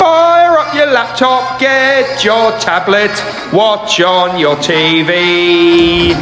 Fire up your laptop, get your tablet, watch on your TV.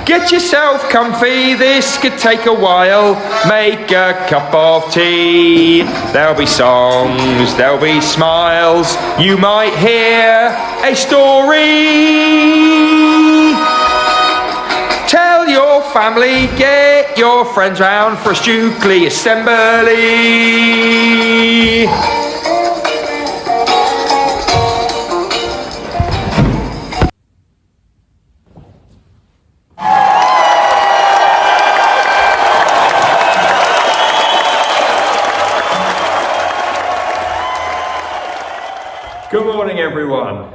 Get yourself comfy, this could take a while, make a cup of tea. There'll be songs, there'll be smiles, you might hear a story. Tell your family, get your friends round for a Stukeley assembly. Good morning everyone,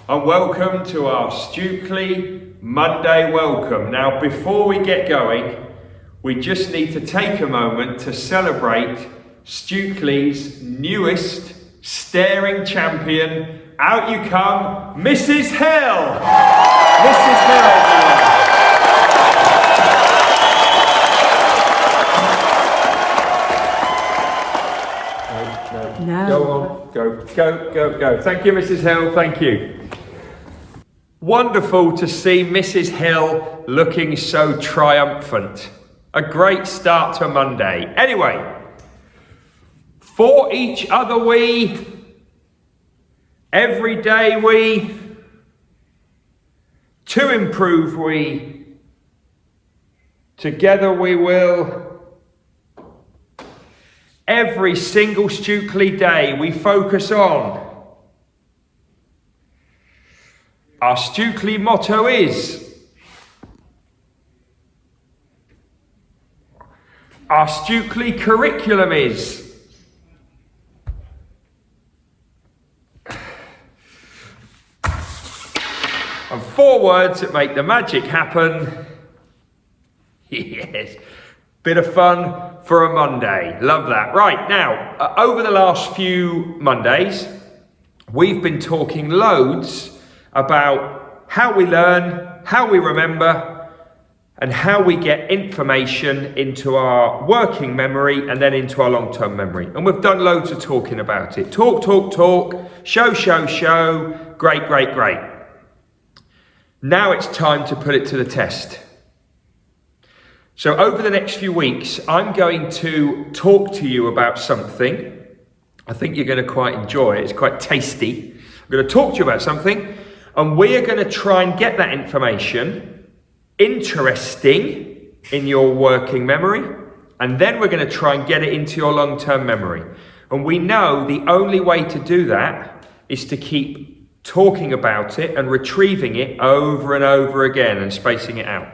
and welcome to our Stukeley Monday welcome. Now before we get going, we just need to take a moment to celebrate Stukeley's newest staring champion. Out you come, Mrs. Hill! Mrs. Hill, everyone. No. Go on, go. Thank you, Mrs. Hill, thank you. Wonderful to see Mrs. Hill looking so triumphant. A great start to Monday. Anyway, for each other we, every day we, to improve we, together we will. Every single Stukeley day we focus on. Our Stukeley motto is, our Stukeley curriculum is, and 4 words that make the magic happen. Yes. Bit of fun for a Monday. Love that. Right, now, over the last few Mondays, we've been talking loads about how we learn, how we remember, and how we get information into our working memory and then into our long-term memory. And we've done loads of talking about it. Talk, show. Great. Now it's time to put it to the test. So over the next few weeks, I'm going to talk to you about something. I think you're going to quite enjoy it. It's quite tasty. I'm going to talk to you about something, and we're going to try and get that information interesting in your working memory, and then we're going to try and get it into your long-term memory. And we know the only way to do that is to keep talking about it and retrieving it over and over again and spacing it out.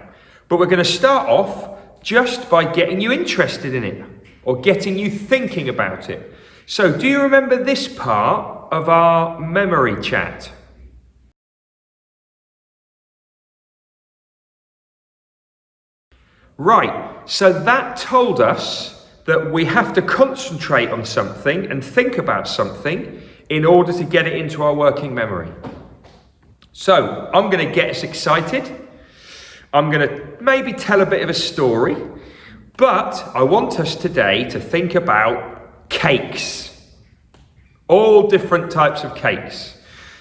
But we're going to start off just by getting you interested in it or getting you thinking about it. So do you remember this part of our memory chat? Right, so that told us that we have to concentrate on something and think about something in order to get it into our working memory. So I'm going to get us excited. I'm going to maybe tell a bit of a story, but I want us today to think about cakes. All different types of cakes.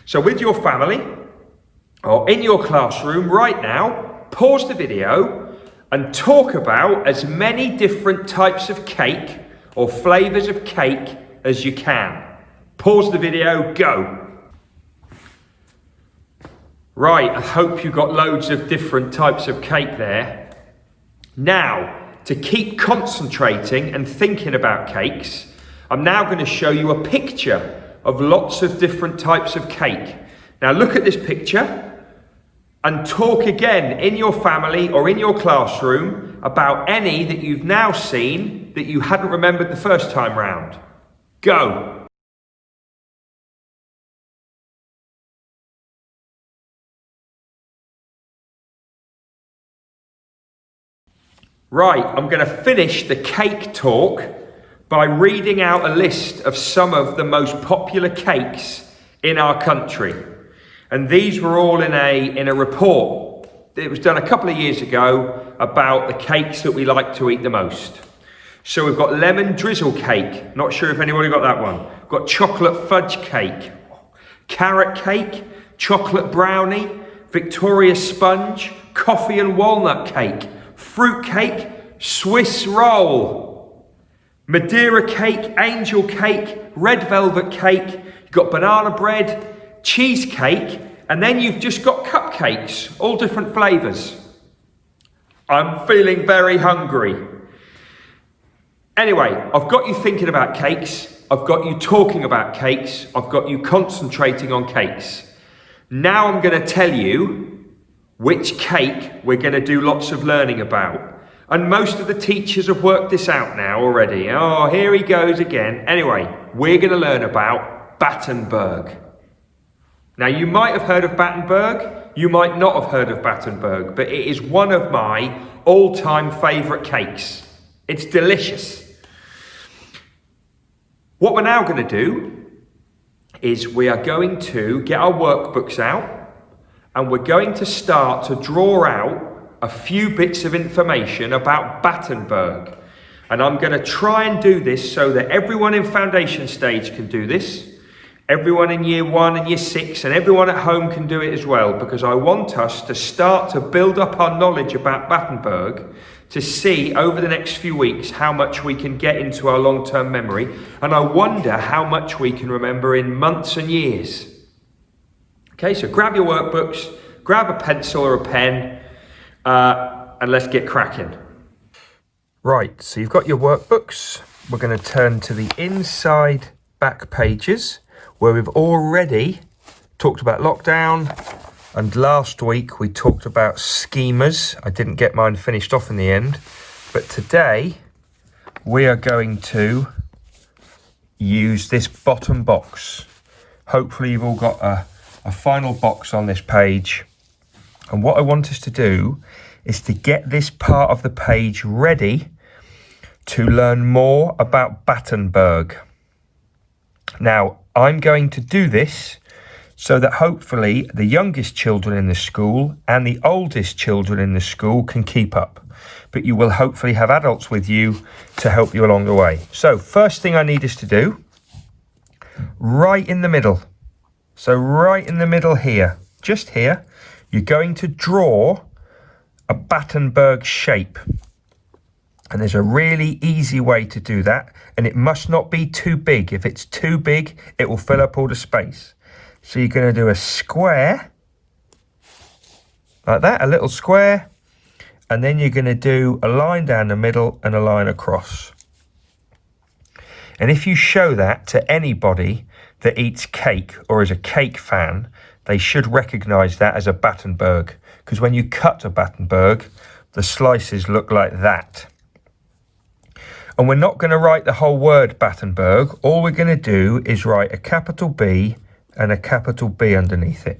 So with your family or in your classroom right now, pause the video and talk about as many different types of cake or flavours of cake as you can. Pause the video, go. Right, I hope you got loads of different types of cake there. Now, to keep concentrating and thinking about cakes, I'm now going to show you a picture of lots of different types of cake. Now look at this picture and talk again in your family or in your classroom about any that you've now seen that you hadn't remembered the first time round. Go. Right, I'm going to finish the cake talk by reading out a list of some of the most popular cakes in our country. And these were all in a report. It was done a couple of years ago about the cakes that we like to eat the most. So we've got lemon drizzle cake. Not sure if anybody got that one. We've got chocolate fudge cake, carrot cake, chocolate brownie, Victoria sponge, coffee and walnut cake, fruit cake, Swiss roll, Madeira cake, angel cake, red velvet cake, you've got banana bread, cheesecake, and then you've just got cupcakes, all different flavours. I'm feeling very hungry. Anyway, I've got you thinking about cakes, I've got you talking about cakes, I've got you concentrating on cakes. Now I'm going to tell you which cake we're going to do lots of learning about. And most of the teachers have worked this out now already. Oh, here he goes again. Anyway, we're going to learn about Battenberg. Now, you might have heard of Battenberg, you might not have heard of Battenberg, but it is one of my all-time favourite cakes. It's delicious. What we're now going to do is we are going to get our workbooks out and we're going to start to draw out a few bits of information about Battenberg. And I'm going to try and do this so that everyone in foundation stage can do this, everyone in year 1 and year 6, and everyone at home can do it as well, because I want us to start to build up our knowledge about Battenberg to see over the next few weeks how much we can get into our long-term memory, and I wonder how much we can remember in months and years. Okay, so grab your workbooks, grab a pencil or a pen, and let's get cracking. Right, so you've got your workbooks. We're going to turn to the inside back pages where we've already talked about lockdown, and last week we talked about schemas. I didn't get mine finished off in the end, but today we are going to use this bottom box. Hopefully you've all got a final box on this page, and what I want us to do is to get this part of the page ready to learn more about Battenberg. Now, I'm going to do this so that hopefully the youngest children in the school and the oldest children in the school can keep up. But you will hopefully have adults with you to help you along the way. So first thing I need us to do, right in the middle. So right in the middle here, just here, you're going to draw a Battenberg shape. And there's a really easy way to do that, and it must not be too big. If it's too big, it will fill up all the space. So you're going to do a square, like that, a little square, and then you're going to do a line down the middle and a line across. And if you show that to anybody that eats cake or is a cake fan, they should recognise that as a Battenberg, because when you cut a Battenberg, the slices look like that. And we're not going to write the whole word Battenberg. All we're going to do is write a capital B and a capital B underneath it,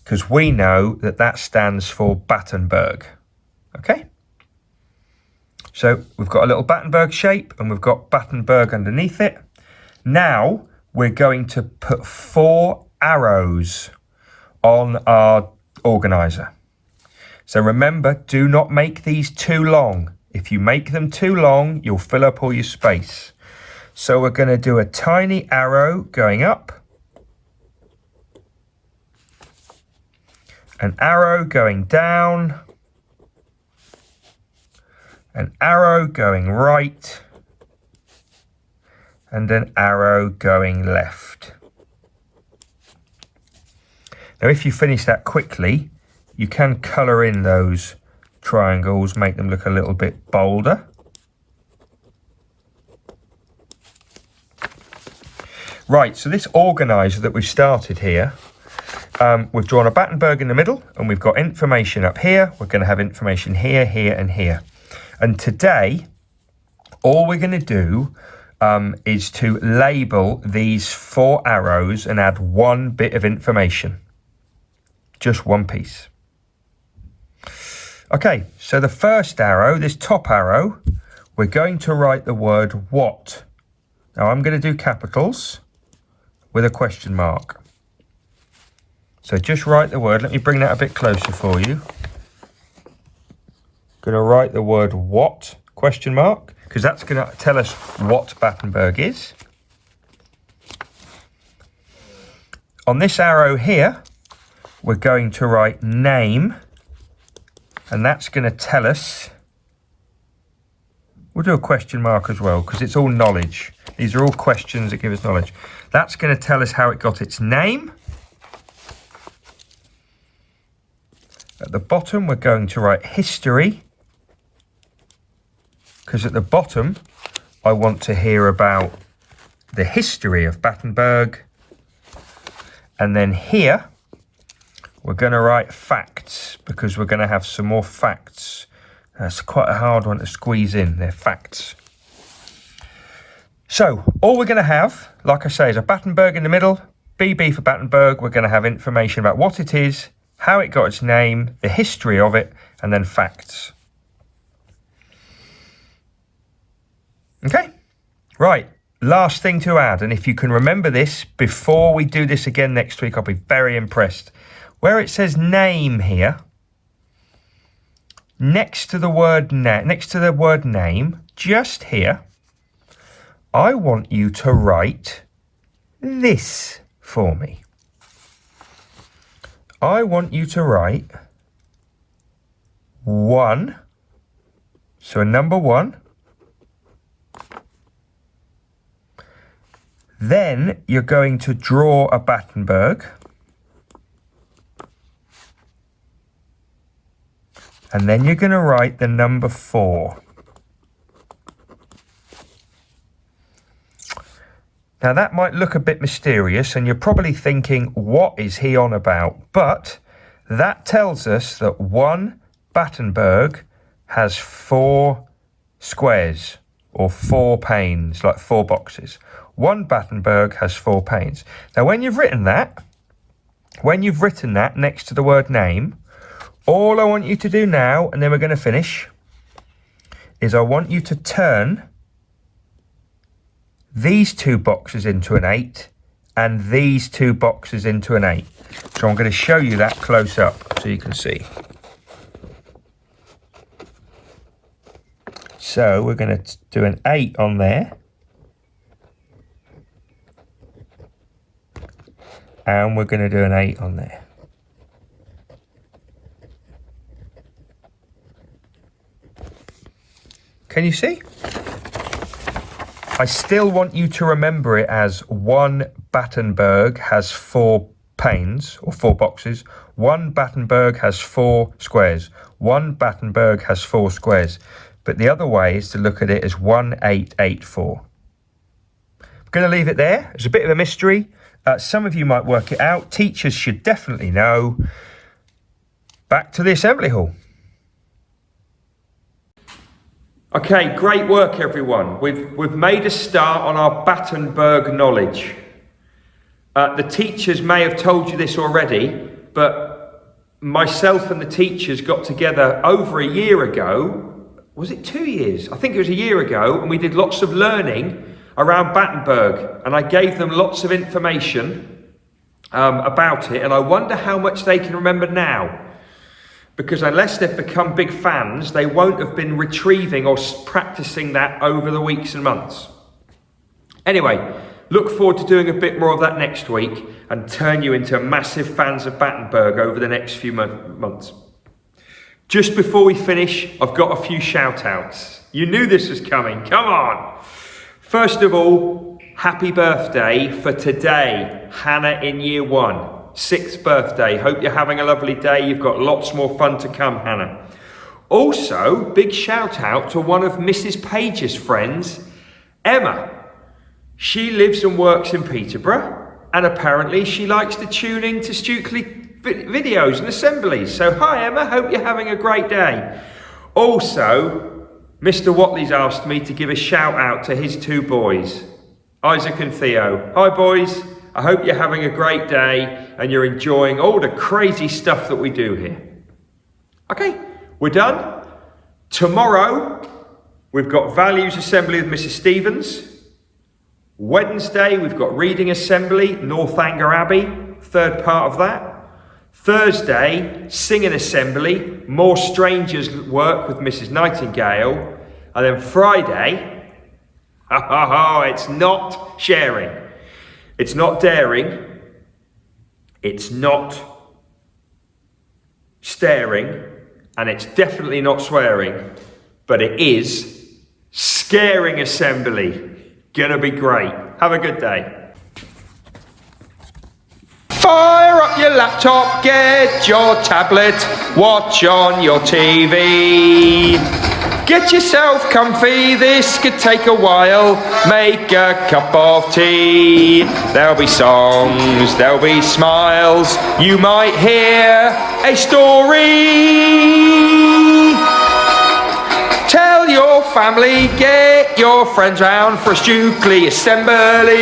because we know that that stands for Battenberg. Okay? So we've got a little Battenberg shape and we've got Battenberg underneath it. Now we're going to put 4 arrows on our organiser. So remember, do not make these too long. If you make them too long, you'll fill up all your space. So we're going to do a tiny arrow going up, an arrow going down, an arrow going right, and an arrow going left. Now, if you finish that quickly, you can colour in those triangles, make them look a little bit bolder. Right, so this organiser that we've started here, we've drawn a Battenberg in the middle and we've got information up here. We're going to have information here, here and here. And today, all we're going to do is to label these 4 arrows and add 1 bit of information. Just 1 piece. Okay, so the first arrow, this top arrow, we're going to write the word what. Now I'm going to do capitals with a question mark. So just write the word. Let me bring that a bit closer for you. Going to write the word what, question mark, because that's going to tell us what Battenberg is. on this arrow here, we're going to write name, and that's going to tell us, we'll do a question mark as well, because it's all knowledge. These are all questions that give us knowledge. That's going to tell us how it got its name. At the bottom, we're going to write history, because at the bottom, I want to hear about the history of Battenberg. And then here, we're going to write facts, because we're going to have some more facts. That's quite a hard one to squeeze in, they're facts. So, all we're going to have, like I say, is a Battenberg in the middle, BB for Battenberg. We're going to have information about what it is, how it got its name, the history of it, and then facts. Okay, right. Last thing to add, and if you can remember this before we do this again next week, I'll be very impressed. Where it says name here, next to the word name, just here, I want you to write this for me. I want you to write 1, so a number 1. Then you're going to draw a Battenberg. And then you're going to write the number 4. Now that might look a bit mysterious, and you're probably thinking, what is he on about? But that tells us that one Battenberg has 4 squares, or 4 panes, like 4 boxes. One Battenberg has 4 panes. Now when you've written that next to the word name, all I want you to do now, and then we're going to finish, is I want you to turn these 2 boxes into an 8 and these 2 boxes into an 8. So I'm going to show you that close up so you can see. So we're going to do an 8 on there. And we're going to do an 8 on there. Can you see? I still want you to remember it as one Battenberg has 4 panes, or 4 boxes. One Battenberg has 4 squares. One Battenberg has 4 squares. But the other way is to look at it as 1884. I'm going to leave it there. It's a bit of a mystery. Some of you might work it out. Teachers should definitely know. Back to the assembly hall. Okay, great work everyone. We've made a start on our Battenberg knowledge. The teachers may have told you this already, but myself and the teachers got together over a year ago. Was it 2 years? I think it was a year ago, and we did lots of learning around Battenberg, and I gave them lots of information about it, and I wonder how much they can remember now. Because unless they've become big fans, they won't have been retrieving or practicing that over the weeks and months. Anyway, look forward to doing a bit more of that next week and turn you into massive fans of Battenberg over the next few months. Just before we finish, I've got a few shout outs. You knew this was coming, come on. First of all, happy birthday for today, Hannah in year 1. 6th birthday. Hope you're having a lovely day. You've got lots more fun to come, Hannah. Also, big shout out to one of Mrs. Page's friends, Emma. She lives and works in Peterborough, and apparently she likes to tune in to Stukeley videos and assemblies. So hi Emma, hope you're having a great day. Also, Mr. Watley's asked me to give a shout out to his 2 boys, Isaac and Theo. Hi boys. I hope you're having a great day and you're enjoying all the crazy stuff that we do here. Okay, we're done. Tomorrow, we've got values assembly with Mrs. Stevens. Wednesday, we've got reading assembly, Northanger Abbey, 3rd part of that. Thursday, singing assembly, more strangers work with Mrs. Nightingale. And then Friday, it's not sharing. It's not daring, It's not staring, and it's definitely not swearing, but it is scaring assembly. Gonna be great. Have a good day. Fire up your laptop, get your tablet, watch on your TV. Get yourself comfy, this could take a while. Make a cup of tea. There'll be songs, there'll be smiles. You might hear a story. Tell your family, get your friends round for a Stukeley assembly.